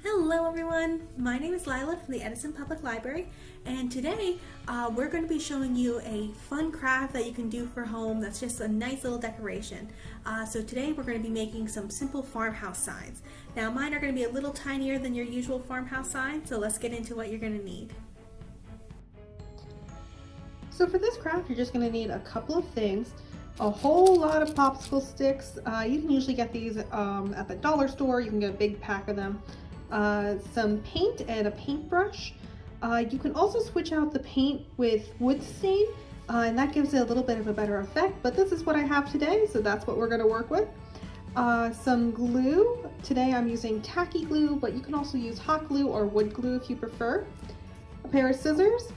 Hello everyone, my name is Lila from the Edison Public Library, and today we're going to be showing you a fun craft that you can do for home that's just a nice little decoration. So today we're going to be making some simple farmhouse signs. Now mine are going to be a little tinier than your usual farmhouse sign, so let's get into what you're going to need. So for this craft you're just going to need a couple of things. A whole lot of popsicle sticks. You can usually get these at the dollar store. You can get a big pack of them. Some paint and a paintbrush. You can also switch out the paint with wood stain, and that gives it a little bit of a better effect, but this is what I have today, so that's what we're going to work with. Some glue. Today I'm using tacky glue, but you can also use hot glue or wood glue if you prefer. A pair of scissors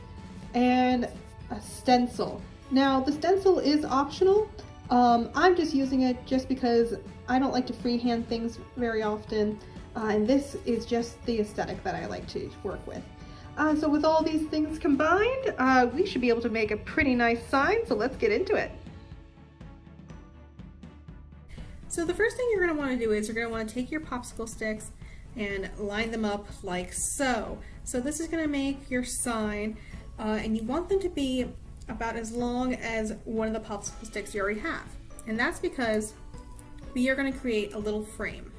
and a stencil. Now the stencil is optional. I'm just using it just because I don't like to freehand things very often. And this is just the aesthetic that I like to work with. So with all these things combined, we should be able to make a pretty nice sign, so let's get into it. So the first thing you're going to want to do is you're going to want to take your popsicle sticks and line them up like so. So this is going to make your sign, and you want them to be about as long as one of the popsicle sticks you already have. And that's because we are going to create a little frame.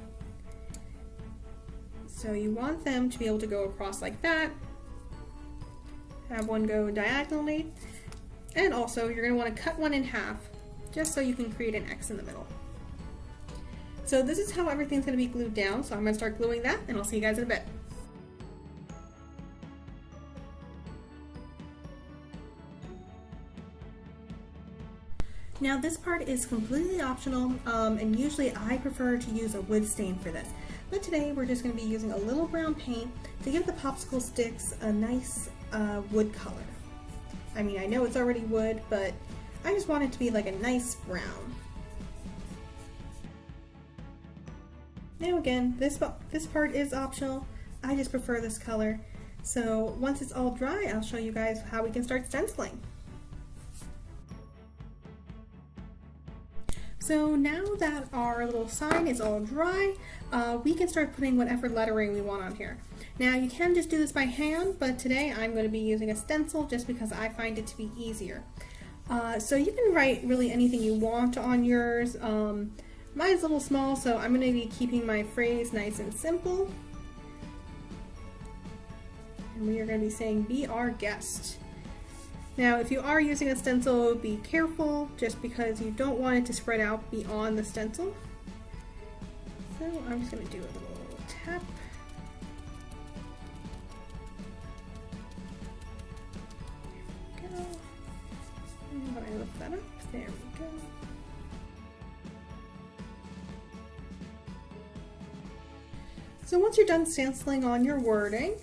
So you want them to be able to go across like that, have one go diagonally, and also you're going to want to cut one in half just so you can create an X in the middle. So this is how everything's going to be glued down, so I'm going to start gluing that and I'll see you guys in a bit. Now this part is completely optional, and usually I prefer to use a wood stain for this. But today we're just going to be using a little brown paint to give the popsicle sticks a nice wood color. I mean, I know it's already wood, but I just want it to be like a nice brown. Now again, this part is optional. I just prefer this color. So once it's all dry, I'll show you guys how we can start stenciling. So now that our little sign is all dry, we can start putting whatever lettering we want on here. Now you can just do this by hand, but today I'm going to be using a stencil just because I find it to be easier. So you can write really anything you want on yours. Mine's a little small, so I'm going to be keeping my phrase nice and simple. And we are going to be saying, "Be our guest." Now, if you are using a stencil, be careful just because you don't want it to spread out beyond the stencil. So I'm just going to do a little tap. There we go. And when I lift that up, there we go. So once you're done stenciling on your wording,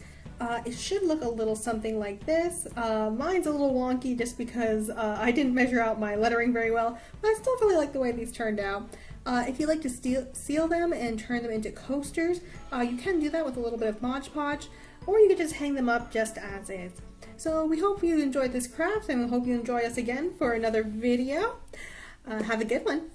it should look a little something like this. Mine's a little wonky just because I didn't measure out my lettering very well, but I still really like the way these turned out. If you like to seal them and turn them into coasters, you can do that with a little bit of Mod Podge, or you could just hang them up just as is. So we hope you enjoyed this craft, and we hope you enjoy us again for another video. Have a good one.